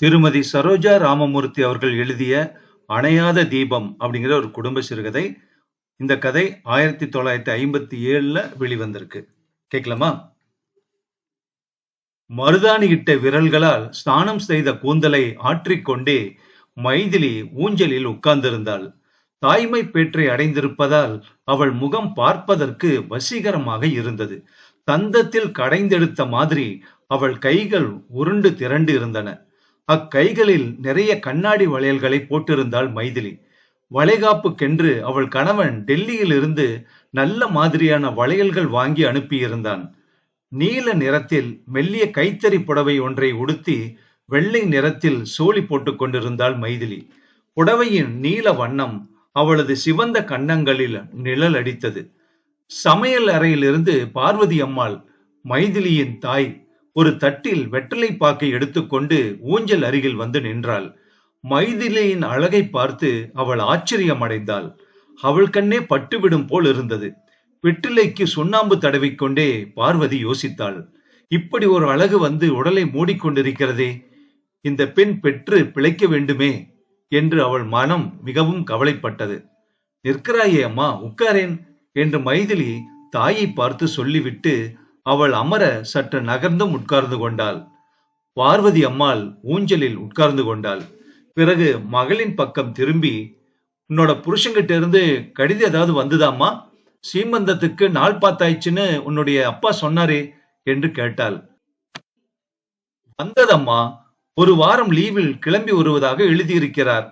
திருமதி சரோஜா ராமமூர்த்தி அவர்கள் எழுதிய அணையாத தீபம் அப்படிங்கிற ஒரு குடும்ப சிறுகதை. இந்த கதை 1957ல வெளிவந்திருக்கு. கேட்கலாமா? மருதாணி இட்ட விரல்களால் ஸ்நானம் செய்த கூந்தலை ஆற்றிக்கொண்டே மைதிலி ஊஞ்சலில் உட்கார்ந்திருந்தாள். தாய்மை பேற்றை அடைந்திருப்பதால் அவள் முகம் பார்ப்பதற்கு வசீகரமாக இருந்தது. தந்தத்தில் கடைந்தெடுத்த மாதிரி அவள் கைகள் உருண்டு திரண்டு இருந்தன. அக்கைகளில் நிறைய கண்ணாடி வளையல்களை போட்டிருந்தாள் மைதிலி. வளைகாப்புக்கென்று அவள் கணவன் டெல்லியில் இருந்து நல்ல மாதிரியான வளையல்கள் வாங்கி அனுப்பியிருந்தான். நீல நிறத்தில் மெல்லிய கைத்தறி புடவை ஒன்றை உடுத்தி வெள்ளை நிறத்தில் சோழி போட்டுக் கொண்டிருந்தாள் மைதிலி. புடவையின் நீல வண்ணம் அவளது சிவந்த கன்னங்களில் நிழல் அடித்தது. சமையல் அறையிலிருந்து பார்வதி அம்மாள், மைதிலியின் தாய், ஒரு தட்டில் வெற்றிலை பாக்கை எடுத்துக்கொண்டு ஊஞ்சல் அருகில் வந்து நின்றாள். மைதிலியின் அழகை பார்த்து அவள் ஆச்சரியம் அடைந்தாள். அவள் கண்ணே பட்டுவிடும் போல் இருந்தது. வெற்றிலைக்கு சுண்ணாம்பு தடவிக்கொண்டே பார்வதி யோசித்தாள். இப்படி ஒரு அழகு வந்து உடலை மூடிக்கொண்டிருக்கிறதே, இந்த பெண் பெற்று பிழைக்க வேண்டுமே என்று அவள் மனம் மிகவும் கவலைப்பட்டது. நிற்கிறாயே அம்மா, உட்காரேன் என்று மைதிலி தாயை பார்த்து சொல்லிவிட்டு அவள் அமர சற்று நகர்ந்தும் உட்கார்ந்து கொண்டாள். பார்வதி அம்மாள் ஊஞ்சலில் உட்கார்ந்து கொண்டாள். பிறகு மகளின் பக்கம் திரும்பி, உன்னோட புருஷங்கிட்ட இருந்து கடிதம் ஏதாவது வந்துதாம்மா? சீமந்தத்துக்கு நாள் பார்த்தாயிச்சுன்னு உன்னுடைய அப்பா சொன்னாரே என்று கேட்டாள். வந்ததம்மா, ஒரு வாரம் லீவில் கிளம்பி வருவதாக எழுதியிருக்கிறார்.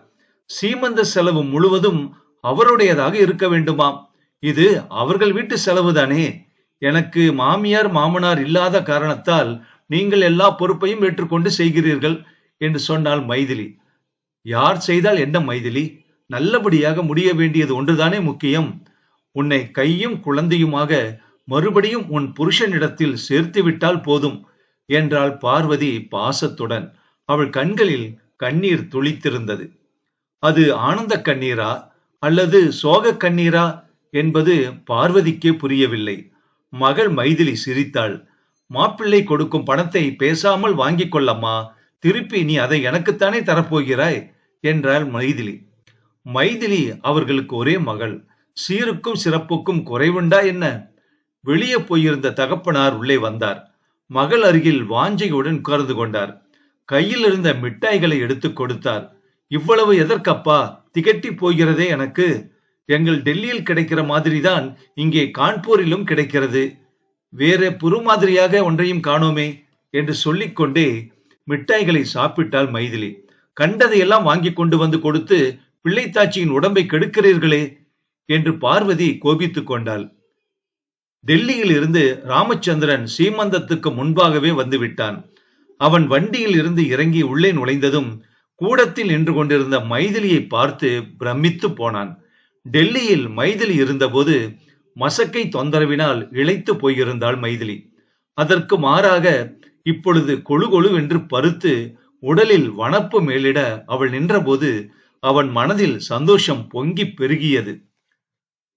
சீமந்த செலவு முழுவதும் அவருடையதாக இருக்க வேண்டுமாம். இது அவர்கள் வீட்டு செலவுதானே. எனக்கு மாமியார் மாமனார் இல்லாத காரணத்தால் நீங்கள் எல்லா பொறுப்பையும் ஏற்றுக்கொண்டு செய்கிறீர்கள் என்று சொன்னாள் மைதிலி. யார் செய்தால் என்ன மைதிலி, நல்லபடியாக முடிய வேண்டியது ஒன்றுதானே முக்கியம். உன்னை கையும் குழந்தையுமாக மறுபடியும் உன் புருஷனிடத்தில் சேர்த்து விட்டால் போதும் என்றாள் பார்வதி பாசத்துடன். அவள் கண்களில் கண்ணீர் துளித்திருந்தது. அது ஆனந்த கண்ணீரா அல்லது சோக கண்ணீரா என்பது பார்வதிக்கே புரியவில்லை. மகள் மைதிலி சிரித்தாள். மாப்பிள்ளை கொடுக்கும் பணத்தை பேசாமல் வாங்கிக் கொள்ளம்மா, திருப்பி நீ அதை எனக்குத்தானே தரப்போகிறாய் என்றாள் மைதிலி. மைதிலி அவர்களுக்கு ஒரே மகள். சீருக்கும் சிறப்புக்கும் குறைவுண்டா என்ன? வெளியே போயிருந்த தகப்பனார் உள்ளே வந்தார். மகள் அருகில் வாஞ்சையுடன் உட்கார்ந்து கொண்டார். கையில் இருந்த மிட்டாய்களை எடுத்து கொடுத்தார். இவ்வளவு எதற்கப்பா? திகட்டி போகிறதே எனக்கு. எங்கள் டெல்லியில் கிடைக்கிற மாதிரிதான் இங்கே கான்பூரிலும் கிடைக்கிறது. வேற புரு மாதிரியாக ஒன்றையும் காணோமே என்று சொல்லிக்கொண்டே மிட்டாய்களை சாப்பிட்டாள் மைதிலி. கண்டதையெல்லாம் வாங்கி கொண்டு வந்து கொடுத்து பிள்ளைத்தாச்சியின் உடம்பை கெடுக்கிறீர்களே என்று பார்வதி கோபித்துக் கொண்டாள். டெல்லியில் இருந்து ராமச்சந்திரன் சீமந்தத்துக்கு முன்பாகவே வந்து விட்டான். அவன் வண்டியில் இருந்து இறங்கி உள்ளே நுழைந்ததும் கூடத்தில் நின்று கொண்டிருந்த மைதிலியை பார்த்து பிரமித்து போனான். டெல்லியில் மைதிலி இருந்தபோது மசக்கை தொந்தரவினால் இளைத்து போயிருந்தாள் மைதிலி. அதற்கு மாறாக இப்பொழுது கொழு கொழுவென்று பருத்து உடலில் வனப்பு மேலிட அவள் நின்றபோது அவன் மனதில் சந்தோஷம் பொங்கி பெருகியது.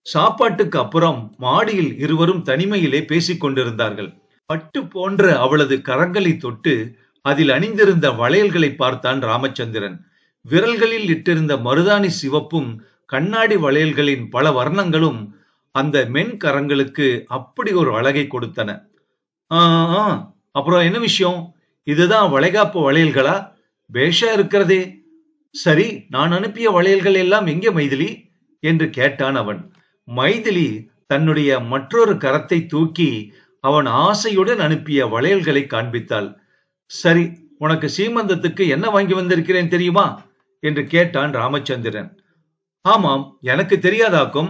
சாப்பாட்டுக்கு அப்புறம் மாடியில் இருவரும் தனிமையிலே பேசிக் கொண்டிருந்தார்கள். பட்டு போன்ற அவளது கரங்களை தொட்டு அதில் அணிந்திருந்த வளையல்களை பார்த்தான் ராமச்சந்திரன். விரல்களில் இட்டிருந்த மருதாணி சிவப்பும் கண்ணாடி வளையல்களின் பல வர்ணங்களும் அந்த மென் கரங்களுக்கு அப்படி ஒரு அழகை கொடுத்தன. அப்புறம் என்ன விஷயம்? இதுதான் வளைகாப்பு வளையல்களா? பேஷா இருக்கிறதே. சரி, நான் அனுப்பிய வளையல்கள் எல்லாம் எங்கே மைதிலி என்று கேட்டான் அவன். மைதிலி தன்னுடைய மற்றொரு கரத்தை தூக்கி அவன் ஆசையுடன் அனுப்பிய வளையல்களை காண்பித்தாள். சரி, உனக்கு சீமந்தத்துக்கு என்ன வாங்கி வந்திருக்கிறேன் தெரியுமா என்று கேட்டான் ராமச்சந்திரன். ஆமாம், எனக்கு தெரியாதாக்கும்.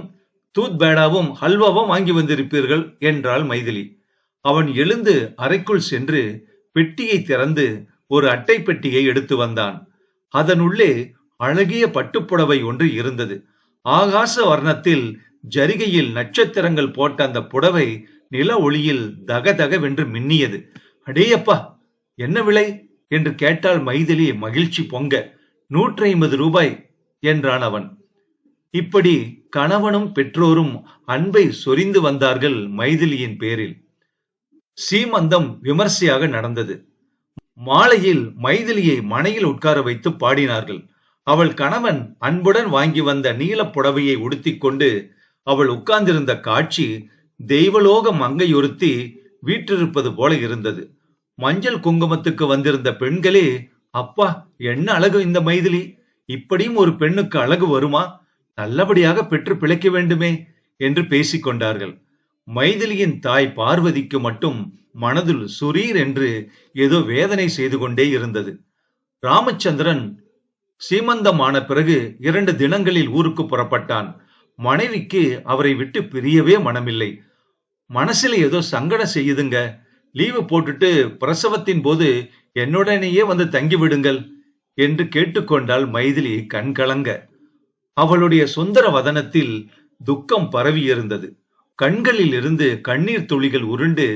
தூத் பேடாவும் ஹல்வாவும் வாங்கி வந்திருப்பீர்கள் என்றாள் மைதிலி. அவன் எழுந்து அறைக்குள் சென்று பெட்டியை திறந்து ஒரு அட்டை பெட்டியை எடுத்து வந்தான். அதனுள்ளே அழகிய பட்டுப்புடவை ஒன்று இருந்தது. ஆகாச வர்ணத்தில் ஜரிகையில் நட்சத்திரங்கள் போட்ட அந்த புடவை நில ஒளியில் தகதகவென்று மின்னியது. அடேயப்பா, என்ன விலை என்று கேட்டாள் மைதிலி மகிழ்ச்சி பொங்க. 150 ரூபாய் என்றான் அவன். இப்படி கணவனும் பெற்றோரும் அன்பை சொரிந்து வந்தார்கள் மைதிலியின் பேரில். சீமந்தம் விமர்சையாக நடந்தது. மாலையில் மைதிலியை மணையில் உட்கார வைத்து பாடினார்கள். அவள் கணவன் அன்புடன் வாங்கி வந்த நீலப் புடவையை உடுத்திக்கொண்டு அவள் உட்கார்ந்திருந்த காட்சி தெய்வலோக மங்கையொருத்தி வீற்றிருப்பது போல இருந்தது. மஞ்சள் குங்குமத்துக்கு வந்திருந்த பெண்களே, அப்பா என்ன அழகு இந்த மைதிலி, இப்படியும் ஒரு பெண்ணுக்கு அழகு வருமா, நல்லபடியாக பெற்று பிழைக்க வேண்டுமே என்று பேசிக் கொண்டார்கள். மைதிலியின் தாய் பார்வதிக்கு மட்டும் மனதில் சுரீர் என்று ஏதோ வேதனை செய்து கொண்டே இருந்தது. ராமச்சந்திரன் சீமந்தமான பிறகு 2 தினங்களில் ஊருக்கு புறப்பட்டான். மனைவிக்கு அவரை விட்டு பிரியவே மனமில்லை. மனசுல ஏதோ சங்கடம் செய்யுதுங்க, லீவு போட்டுட்டு பிரசவத்தின் போது என்னுடனேயே வந்து தங்கி விடுங்கள் என்று கேட்டுக்கொண்டாள் மைதிலி கண்கலங்க. அவளுடைய சுந்தர வதனத்தில் துக்கம் பரவி இருந்தது. கண்களில் இருந்து கண்ணீர் துளிகள் உருண்டு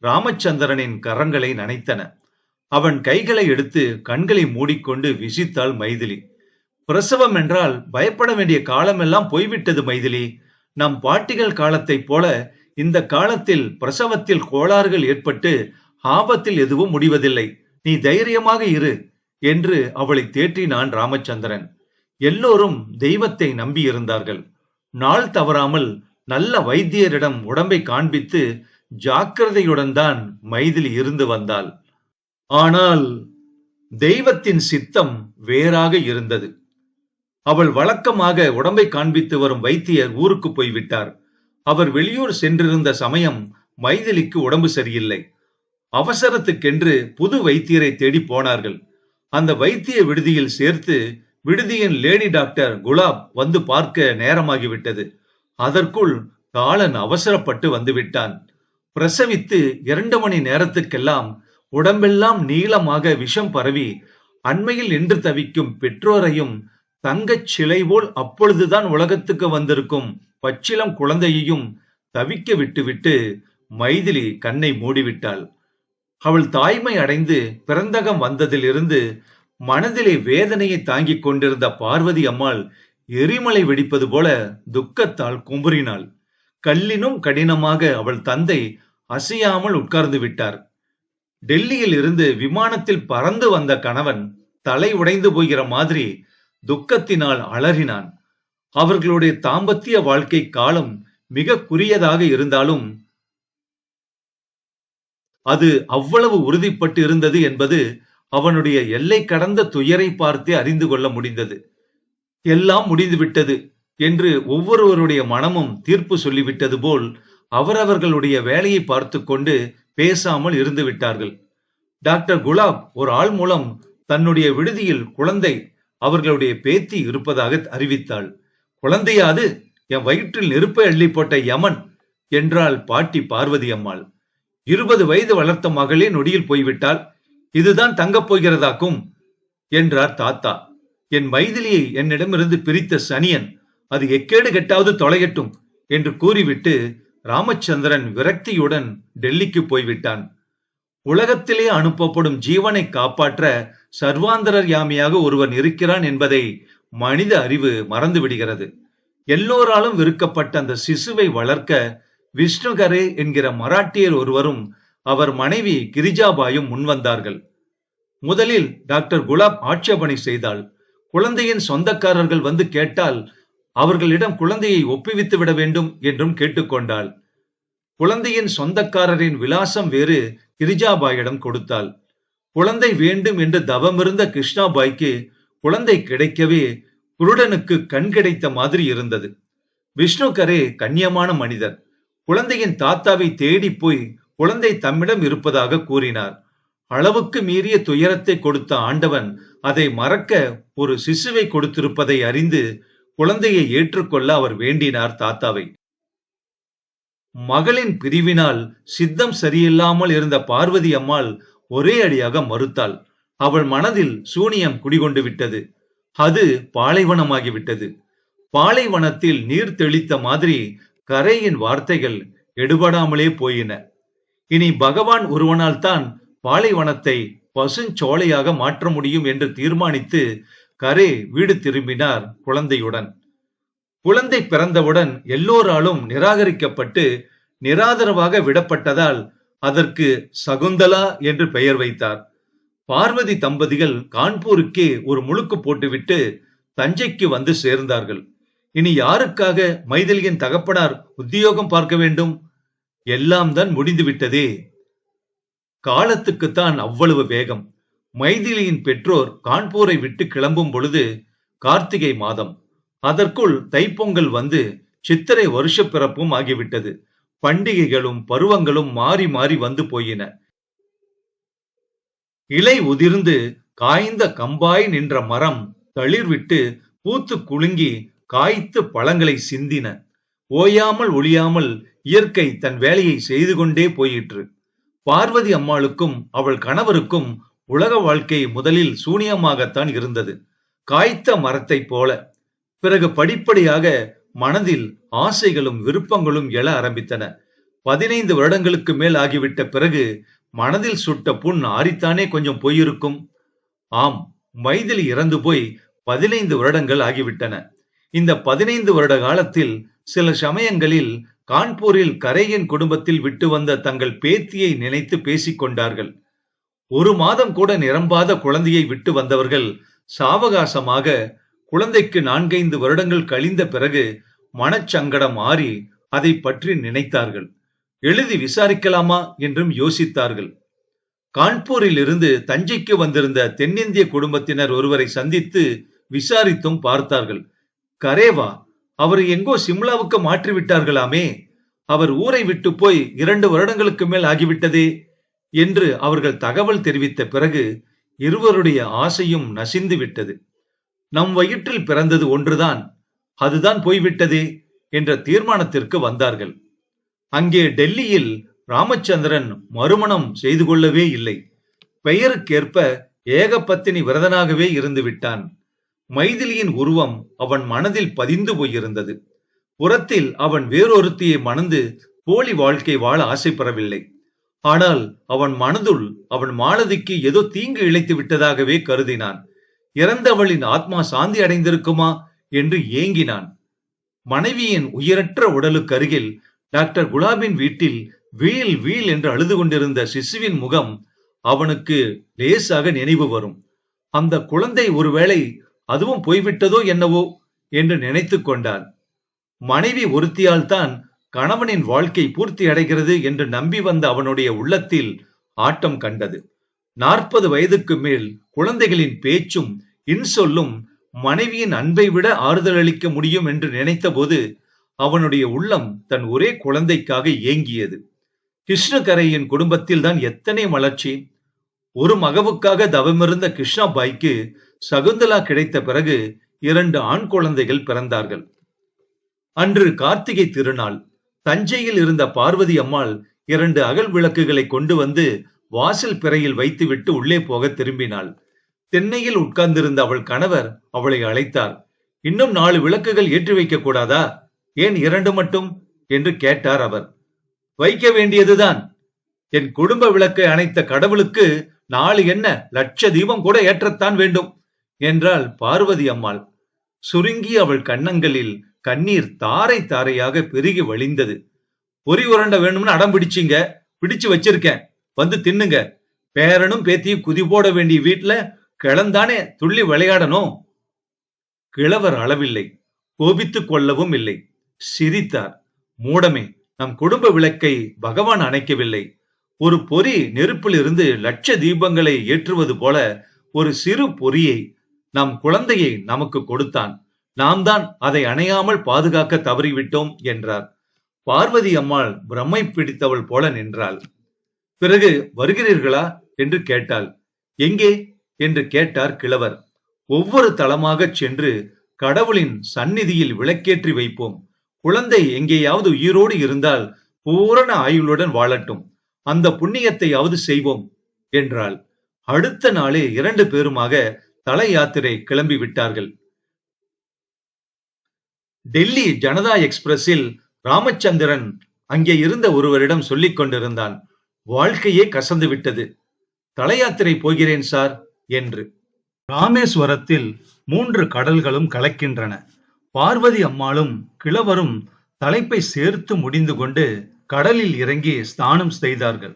ராமச்சந்திரனின் கரங்களை நனைத்தன. அவன் கைகளை எடுத்து கண்களை மூடிக்கொண்டு விசித்தாள் மைதிலி. பிரசவம் என்றால் பயப்பட வேண்டிய காலமெல்லாம் போய்விட்டது மைதிலி. நம் பாட்டிகள் காலத்தைப் போல இந்த காலத்தில் பிரசவத்தில் கோளாறுகள் ஏற்பட்டு ஆபத்தில் எதுவும் முடிவதில்லை. நீ தைரியமாக இரு என்று அவளை தேற்றினான் ராமச்சந்திரன். எல்லோரும் தெய்வத்தை நம்பி இருந்தார்கள். நாள் தவறாமல் நல்ல வைத்தியரிடம் உடம்பை காண்பித்து ஜாக்கிரதையுடன் தான் மைதிலி இருந்து வந்தாள். ஆனால் தெய்வத்தின் சித்தம் வேறாக இருந்தது. அவள் வழக்கமாக உடம்பை காண்பித்து வரும் வைத்தியர் ஊருக்கு போய்விட்டார். அவர் வெளியூர் சென்றிருந்த சமயம் மைதிலிக்கு உடம்பு சரியில்லை. அவசரத்துக்கென்று புது வைத்தியரை தேடி போனார்கள். அந்த வைத்திய விடுதியில் சேர்த்து விடுதியின் லேடி டாக்டர் குலாப் வந்து பார்க்க நேரமாகிவிட்டது. அதற்குள் காலன் அவசரப்பட்டு வந்துவிட்டான். பிரசவித்து 2 மணி நேரத்துக்கெல்லாம் உடம்பெல்லாம் நீளமாக விஷம் பரவி அண்மையில் நின்று தவிக்கும் பெற்றோரையும் தங்கச் சிலை போல் அப்பொழுதுதான் உலகத்துக்கு வந்திருக்கும் பச்சிளம் குழந்தையையும் தவிக்க விட்டுவிட்டு மைதிலி கண்ணை மூடிவிட்டாள். அவள் தாய்மை அடைந்து பிறந்தகம் வந்ததிலிருந்து மனதிலே வேதனையை தாங்கிக் கொண்டிருந்த பார்வதி அம்மாள் எரிமலை வெடிப்பது போல துக்கத்தால் குமுறினாள். கல்லினும் கடினமாக அவள் தந்தை அசையாமல் உட்கார்ந்து விட்டார். டெல்லியில் இருந்து விமானத்தில் பறந்து வந்த கணவன் தலை உடைந்து போகிற மாதிரி துக்கத்தினால் அலறினான். அவர்களுடைய தாம்பத்திய வாழ்க்கை காலம் மிக குறுகியதாக இருந்தாலும் அது அவ்வளவு உறுதிப்பட்டு இருந்தது என்பது அவனுடைய எல்லை கடந்த துயரை பார்த்தே அறிந்து கொள்ள முடிந்தது. எல்லாம் முடிந்துவிட்டது என்று ஒவ்வொருவருடைய மனமும் தீர்ப்பு சொல்லிவிட்டது போல் அவரவர்களுடைய வேலையை பார்த்து கொண்டு பேசாமல் இருந்து விட்டார்கள். டாக்டர் குலாப் ஒரு ஆள் மூலம் தன்னுடைய விடுதியில் குழந்தை அவர்களுடைய பேத்தி இருப்பதாக அறிவித்தாள். குழந்தையாது, என் வயிற்றில் நெருப்பை அள்ளி போட்ட யமன் என்றாள் பாட்டி பார்வதி அம்மாள். 20 வயது வளர்த்த மகளே நொடியில் போய்விட்டால் இதுதான் தங்கப் போகிறதாக்கும் என்றார் தாத்தா. என் மைதிலியை என்னிடமிருந்து பிரித்த சனியன் அது எக்கேடு கெட்டாவது தொலையட்டும் என்று கூறிவிட்டு ராமச்சந்திரன் விரக்தியுடன் டெல்லிக்கு போய்விட்டான். உலகத்திலே அனுப்பப்படும் ஜீவனை காப்பாற்ற சர்வாந்தரர் யாமியாக ஒருவன் இருக்கிறான் என்பதை மனித அறிவு மறந்து விடுகிறது. எல்லோராலும் விருக்கப்பட்ட அந்த சிசுவை வளர்க்க விஷ்ணுகரே என்கிற மராட்டியர் ஒருவரும் அவர் மனைவி கிரிஜாபாயும் முன்வந்தார்கள். முதலில் டாக்டர் குலாப் ஆட்சேபனை செய்தாள். குழந்தையின் சொந்தக்காரர்கள் வந்து கேட்டால் அவர்களிடம் குழந்தையை ஒப்புவித்து விட வேண்டும் என்றும் கேட்டுக்கொண்டாள். குழந்தையின் சொந்தக்காரரின் விலாசம் வேறு கிரிஜாபாயிடம் கொடுத்தாள். குழந்தை வேண்டும் என்று தவமிருந்த கிருஷ்ணாபாய்க்கு குழந்தை கிடைக்கவே குருடனுக்கு கண் கிடைத்த மாதிரி இருந்தது. விஷ்ணுகரே கண்ணியமான மனிதர். குழந்தையின் தாத்தாவை தேடி போய் குழந்தை தம்மிடம் இருப்பதாக கூறினார். அளவுக்கு மீறிய துயரத்தை கொடுத்த ஆண்டவன் அதை மறக்க ஒரு சிசுவை கொடுத்திருப்பதை அறிந்து குழந்தையை ஏற்றுக்கொள்ள அவர் வேண்டினார் தாத்தாவை. மகளின் பிரிவினால் சித்தம் சரியில்லாமல் இருந்த பார்வதி அம்மாள் ஒரே அடியாக மறுத்தாள். அவள் மனதில் சூனியம் குடிகொண்டு விட்டது. அது பாலைவனமாகிவிட்டது. பாலைவனத்தில் நீர் தெளித்த மாதிரி கரையின் வார்த்தைகள் எடுபடாமலே போயின. இனி பகவான் ஒருவனால் தான் பாலைவனத்தை பசுஞ்சோலையாக மாற்ற முடியும் என்று தீர்மானித்து கரே வீடு திரும்பினார் குழந்தையுடன். குழந்தை பிறந்தவுடன் எல்லோராலும் நிராகரிக்கப்பட்டு நிராதரவாக விடப்பட்டதால் அதற்கு சகுந்தலா என்று பெயர் வைத்தார். பார்வதி தம்பதிகள் கான்பூருக்கே ஒரு முழுக்கு போட்டுவிட்டு தஞ்சைக்கு வந்து சேர்ந்தார்கள். இனி யாருக்காக மைதிலியின் தகப்பனார் உத்தியோகம் பார்க்க வேண்டும்? எல்லாம் தான் முடிந்து விட்டதே. காலத்துக்குத்தான் அவ்வளவு வேகம். மைதிலியின் பெற்றோர் கான்பூரை விட்டு கிளம்பும் பொழுது கார்த்திகை மாதம். அதற்குள் தைப்பொங்கல் வந்து சித்திரை வருஷ பிறப்பும் ஆகிவிட்டது. பண்டிகைகளும் பருவங்களும் மாறி மாறி வந்து போயின. இலை உதிர்ந்து காய்ந்த கம்பாய் நின்ற மரம் தளிர்விட்டு பூத்து குலுங்கி காய்த்து பழங்களை சிந்தின. ஓயாமல் ஒளியாமல் இயற்கை தன் வேலையை செய்து கொண்டே போயிற்று. பார்வதி அம்மாளுக்கும் அவள் கணவருக்கும் உலக வாழ்க்கை முதலில் சூனியமாகத்தான் இருந்தது, காய்த்த மரத்தை போல. பிறகு படிப்படியாக மனதில் ஆசைகளும் விருப்பங்களும் எழ ஆரம்பித்தன. 15 வருடங்களுக்கு மேல் ஆகிவிட்ட பிறகு மனதில் சுட்ட புண் ஆறித்தானே கொஞ்சம் போயிருக்கும். ஆம், மைதிலி இறந்து போய் 15 வருடங்கள் ஆகிவிட்டன. இந்த 15 வருட காலத்தில் சில சமயங்களில் கான்பூரில் கரையின் குடும்பத்தில் விட்டு வந்த தங்கள் பேத்தியை நினைத்து பேசிக் கொண்டார்கள். 1 மாதம் கூட நிரம்பாத குழந்தையை விட்டு வந்தவர்கள் சாவகாசமாக குழந்தைக்கு 4-5 வருடங்கள் கழிந்த பிறகு மனச்சங்கடம் மாறி அதை பற்றி நினைத்தார்கள். எழுதி விசாரிக்கலாமா என்றும் யோசித்தார்கள். கான்பூரில் இருந்து தஞ்சைக்கு வந்திருந்த தென்னிந்திய குடும்பத்தினர் ஒருவரை சந்தித்து விசாரித்தும் பார்த்தார்கள். கரேவா, அவர் எங்கோ சிம்லாவுக்கு மாற்றி விட்டார்களாமே, அவர் ஊரை விட்டு போய் 2 வருடங்களுக்கு மேல் ஆகிவிட்டதே என்று அவர்கள் தகவல் தெரிவித்த பிறகு இருவருடைய ஆசையும் நசிந்து விட்டது. நம் வயிற்றில் பிறந்தது ஒன்றுதான், அதுதான் போய்விட்டதே என்ற தீர்மானத்திற்கு வந்தார்கள். அங்கே டெல்லியில் ராமச்சந்திரன் மறுமணம் செய்து கொள்ளவே இல்லை. பெயருக்கேற்ப ஏகபத்தினி விரதனாகவே இருந்து விட்டான். மைதிலியின் உருவம் அவன் மனதில் பதிந்து போயிருந்தது. புறத்தில் அவன் வேறொருத்தியை மணந்து போலி வாழ்க்கை வாழ ஆசைப்படவில்லை. ஆனால் அவன் மனதுள் அவன் மாலதிக்கு ஏதோ தீங்கு இழைத்து விட்டதாகவே கருதினான். இறந்தவளின் ஆத்மா சாந்தி அடைந்திருக்குமா என்று ஏங்கினான். மனைவியின் உயிரற்ற உடலுக்கு அருகில் டாக்டர் குலாபின் வீட்டில் வீல் வீல் என்று அழுது கொண்டிருந்த சிசுவின் முகம் அவனுக்கு லேசாக நினைவு வரும். அந்த குழந்தை ஒருவேளை அதுவும் போய்விட்டதோ என்னவோ என்று நினைத்து கொண்டான். மனைவி ஒருத்தியால் தான் கணவனின் வாழ்க்கை பூர்த்தி அடைகிறது என்று நம்பி வந்த அவனுடைய உள்ளத்தில் ஆட்டம் கண்டது. 40 வயதுக்கு மேல் குழந்தைகளின் பேச்சும் இன்சொல்லும் மனைவியின் அன்பை விட ஆறுதல் அளிக்க முடியும் என்று நினைத்த போது அவனுடைய உள்ளம் தன் ஒரே குழந்தைக்காக ஏங்கியது. கிருஷ்ணகரையின் குடும்பத்தில் தான் எத்தனை மலர்ச்சி! ஒரு மகவுக்காக தவமிருந்த கிருஷ்ணாபாய்க்கு சகுந்தலா கிடைத்த பிறகு 2 ஆண் குழந்தைகள் பிறந்தார்கள். அன்று கார்த்திகை திருநாள். தஞ்சையில் இருந்த பார்வதி அம்மாள் 2 அகல் விளக்குகளை கொண்டு வந்து வாசல் பிறையில் வைத்துவிட்டு உள்ளே போக திரும்பினாள். தென்னையில் உட்கார்ந்திருந்த அவள் கணவர் அவளை அழைத்தார். இன்னும் 4 விளக்குகள் ஏற்றி வைக்க கூடாதா? ஏன் 2 மட்டும் என்று கேட்டார் அவர். வைக்க வேண்டியதுதான். என் குடும்ப விளக்கை அணைத்த கடவுளுக்கு 4 என்ன, லட்ச தீபம் கூட ஏற்றத்தான் வேண்டும் என்றாள் பார்வதி அம்மாள். சுருங்கி அவள் கன்னங்களில் கண்ணீர் தாரை தாரையாக பெருகி வழிந்தது. பொறி உரண்ட வேணும்னு அடம் பிடிச்சிங்க, பிடிச்சு வச்சிருக்கேன், வந்து தின்னுங்க. பேரனும் பேத்தியும் குதி போட வேண்டிய வீட்டுல கிளந்தானே துள்ளி விளையாடணும். கிழவர் அளவில்லை, கோபித்துக் கொள்ளவும் இல்லை. சிரித்தார். மூடமே, நம் குடும்ப விளக்கை பகவான் அணைக்கவில்லை. ஒரு பொறி நெருப்பில் இருந்து லட்ச தீபங்களை ஏற்றுவது போல ஒரு சிறு பொறியை நம் குழந்தையை நமக்கு கொடுத்தான். நாம் தான் அதை அணையாமல் பாதுகாக்க தவறிவிட்டோம் என்றார். பார்வதி அம்மாள் பிரம்மை பிடித்தவள் போல நின்றாள். பிறகு வருகிறீர்களா என்று கேட்டாள். எங்கே என்று கேட்டார் கிழவர். ஒவ்வொரு தளமாக சென்று கடவுளின் சந்நிதியில் விளக்கேற்றி வைப்போம். குழந்தை எங்கேயாவது உயிரோடு இருந்தால் பூரண ஆயுளுடன் வாழட்டும், அந்த புண்ணியத்தையாவது செய்வோம் என்றாள். அடுத்த நாளே 2 பேருமாக தல யாத்திரை கிளம்பி விட்டார்கள். டெல்லி ஜனதா எக்ஸ்பிரஸில் ராமச்சந்திரன் அங்கே இருந்த ஒருவரிடம் சொல்லிக் கொண்டிருந்தான். வாழ்க்கையே கசந்து விட்டது, தல யாத்திரை போகிறேன் சார் என்று. ராமேஸ்வரத்தில் 3 கடல்களும் கலக்கின்றன. பார்வதி அம்மாளும் கிழவரும் தலைப்பை சேர்த்து முடிந்து கொண்டு கடலில் இறங்கி ஸ்நானம் செய்தார்கள்.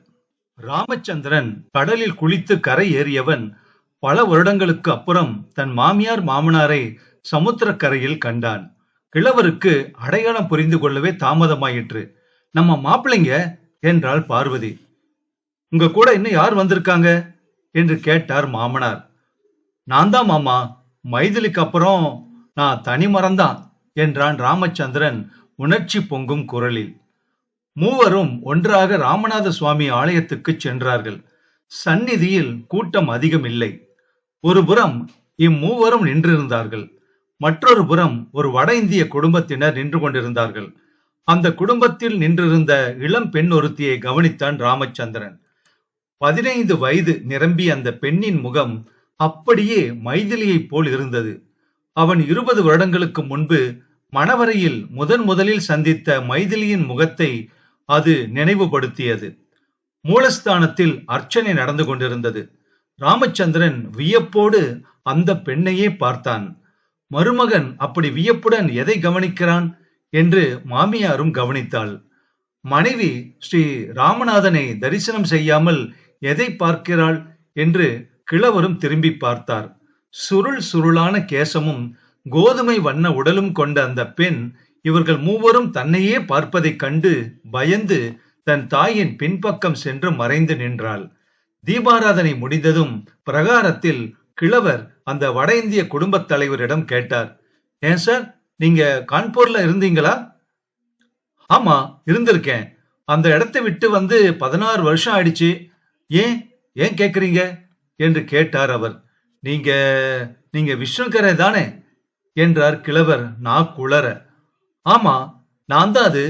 ராமச்சந்திரன் கடலில் குளித்து கரை ஏறியவன் பல வருடங்களுக்கு அப்புறம் தன் மாமியார் மாமனாரை சமுத்திரக்கரையில் கண்டான். கிழவருக்கு அடையாளம் புரிந்து கொள்ளவே தாமதமாயிற்று. நம்ம மாப்பிள்ளைங்க என்றாள் பார்வதி. உங்க கூட இன்னும் யார் வந்திருக்காங்க என்று கேட்டார் மாமனார். நான் தான் மாமா, மைதிலிக்கு அப்புறம் நான் தனி மரம்தான் என்றான் ராமச்சந்திரன் உணர்ச்சி பொங்கும் குரலில். மூவரும் ஒன்றாக ராமநாத சுவாமி ஆலயத்துக்கு சென்றார்கள். சந்நிதியில் கூட்டம் அதிகம் இல்லை. ஒரு புறம் இம்மூவரும் நின்றிருந்தார்கள். மற்றொரு புறம் ஒரு வட இந்திய குடும்பத்தினர் நின்று கொண்டிருந்தார்கள். அந்த குடும்பத்தில் நின்றிருந்த இளம் பெண் ஒருத்தியை கவனித்தான் ராமச்சந்திரன். 15 வயது நிரம்பிய அந்த பெண்ணின் முகம் அப்படியே மைதிலியைப் போல் இருந்தது. அவன் 20 வருடங்களுக்கு முன்பு மணவரையில் முதலில் சந்தித்த மைதிலியின் முகத்தை அது நினைவுபடுத்தியது. மூலஸ்தானத்தில் அர்ச்சனை நடந்து கொண்டிருந்தது. ராமச்சந்திரன் வியப்போடு அந்த பெண்ணையே பார்த்தான். மருமகன் அப்படி வியப்புடன் எதை கவனிக்கிறான் என்று மாமியாரும் கவனித்தாள். மனைவி ஸ்ரீ ராமநாதனை தரிசனம் செய்யாமல் எதை பார்க்கிறாள் என்று கிழவரும் திரும்பி பார்த்தார். சுருள் சுருளான கேசமும் கோதுமை வண்ண உடலும் கொண்ட அந்த பெண் இவர்கள் மூவரும் தன்னையே பார்ப்பதைக் கண்டு பயந்து தன் தாயின் பின்பக்கம் சென்று மறைந்து நின்றாள். தீபாராதனை முடிந்ததும் பிரகாரத்தில் கிழவர் அந்த வட இந்திய குடும்பத் தலைவரிடம் கேட்டார். ஏன் சார், நீங்க கான்பூர்ல இருந்தீங்களா? ஆமா, இருந்திருக்கேன். அந்த இடத்தை விட்டு வந்து 16 வருஷம் ஆயிடுச்சு. ஏன் ஏன் கேக்குறீங்க என்று கேட்டார் அவர். நீங்க நீங்க விஷ்ணுகரை தானே என்றார் கிழவர் நாக்குளற. ஆமா, நான் தான் அது.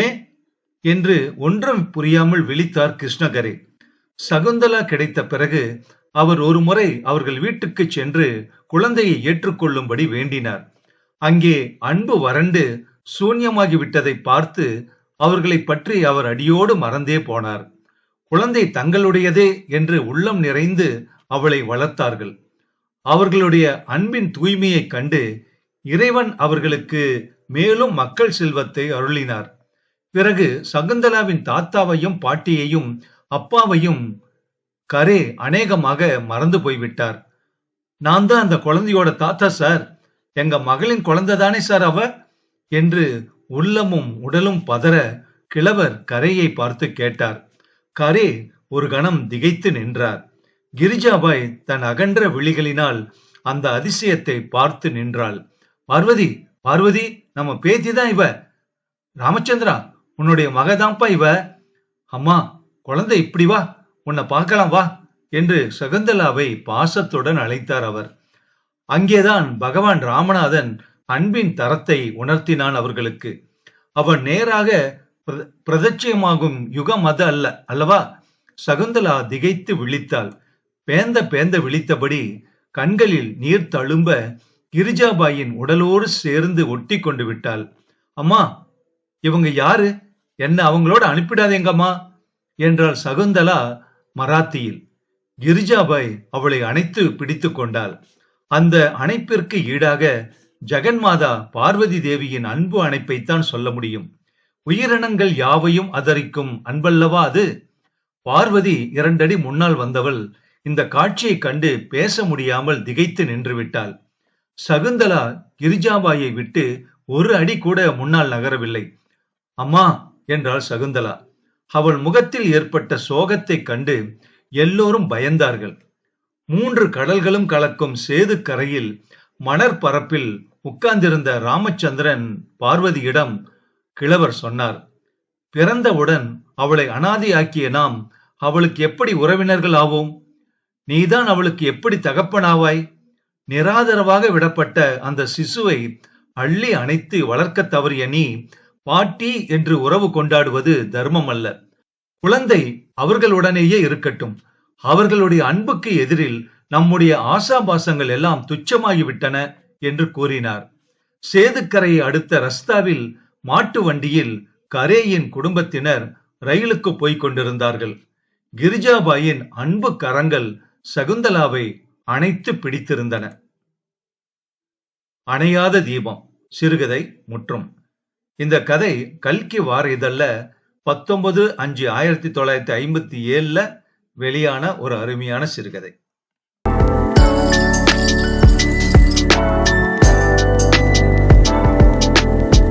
ஏன் என்று ஒன்றும் புரியாமல் விழித்தார் கிருஷ்ணகரே. சகுந்தலா கிடைத்த பிறகு அவர் ஒரு முறை அவர்கள் வீட்டுக்கு சென்று குழந்தையை ஏற்றுக்கொள்ளும்படி வேண்டினார். அங்கே அன்பு வறண்டு சூன்யமாகி விட்டதை பார்த்து அவர்களை பற்றி அவர் அடியோடு மறந்தே போனார். குழந்தை தங்களுடையதே என்று உள்ளம் நிறைந்து அவளை வளர்த்தார்கள். அவர்களுடைய அன்பின் தூய்மையை கண்டு இறைவன் அவர்களுக்கு மேலும் மக்கள் செல்வத்தை அருளினார். பிறகு சகுந்தலாவின் தாத்தாவையும் பாட்டியையும் அப்பாவையும் கரே அநேகமாக மறந்து போய்விட்டார். நான் தான் அந்த குழந்தையோட தாத்தா சார், எங்க மகளின் குழந்தை தானே சார் அவ என்று உள்ளமும் உடலும் பதற கிழவர் கரையை பார்த்து கேட்டார். கரே ஒரு கணம் திகைத்து நின்றார். கிரிஜாபாய் தன் அகன்ற விழிகளினால் அந்த அதிசயத்தை பார்த்து நின்றாள். பார்வதி, பார்வதி, நம்ம பேத்திதான் இவ. ராமச்சந்திரா, உன்னுடைய மகதான்ப்பா இவ. அம்மா, குழந்தை இப்படி வா, உன்னை பார்க்கலாம் வா என்று சகுந்தலாவை பாசத்துடன் அழைத்தார் அவர். அங்கேதான் பகவான் ராமநாதன் அன்பின் தரத்தை உணர்த்தினான் அவர்களுக்கு. அவன் நேராக பிரதட்சியமாகும் யுகம் அது அல்ல அல்லவா? சகுந்தலா திகைத்து விழித்தாள். பேந்த பேந்த விழித்தபடி கண்களில் நீர் தழும்ப கிரிஜாபாயின் உடலோடு சேர்ந்து ஒட்டி கொண்டு விட்டாள். அம்மா, இவங்க யாரு? என்ன அவங்களோட அனுப்பிடாதேங்கம்மா என்றாள் சகுந்தலா மராத்தியில். கிரிஜாபாய் அவளை அணைத்து பிடித்து கொண்டாள். அந்த அணைப்பிற்கு ஈடாக ஜெகன்மாதா பார்வதி தேவியின் அன்பு அணைப்பைத்தான் சொல்ல முடியும். உயிரினங்கள் யாவையும் அதரிக்கும் அன்பல்லவா அது. பார்வதி 2 அடி முன்னால் வந்தவள் இந்த காட்சியை கண்டு பேச முடியாமல் திகைத்து நின்று விட்டாள். சகுந்தலா கிரிஜாபாயை விட்டு 1 அடி கூட முன்னால் நகரவில்லை. அம்மா என்றாள் சகுந்தலா. அவள் முகத்தில் ஏற்பட்ட சோகத்தை கண்டு எல்லோரும் பயந்தார்கள். 3 கடல்களும் கலக்கும் சேது கரையில் மணற்பரப்பில் உட்கார்ந்திருந்த ராமச்சந்திரன் பார்வதியிடம் கிழவர் சொன்னார். பிறந்தவுடன் அவளை அனாதையாக்கிய நாம் அவளுக்கு எப்படி உறவினர்கள் ஆவோம்? நீதான் அவளுக்கு எப்படி தகப்பனாவாய்? நிராதரவாக விடப்பட்ட அந்த சிசுவை அள்ளி அணைத்து வளர்க்க தவறிய நீ பாட்டி என்று உறவு கொண்டாடுவது தர்மம் அல்ல. குழந்தை அவர்களுடனேயே இருக்கட்டும். அவர்களுடைய அன்புக்கு எதிரில் நம்முடைய ஆசாபாசங்கள் எல்லாம் துச்சமாகிவிட்டன என்று கூறினார். சேதுக்கரையை அடுத்த ரஸ்தாவில் மாட்டு வண்டியில் கரேயின் குடும்பத்தினர் ரயிலுக்கு போய்க் கொண்டிருந்தார்கள். கிரிஜாபாயின் அன்பு கரங்கள் சகுந்தலாவை அணைத்து பிடித்திருந்தன. அணையாத தீபம் சிறுகதை முற்றும். இந்த கதை கல்கி வார இதழ்ல 19/5/1957 வெளியான ஒரு அருமையான சிறுகதை.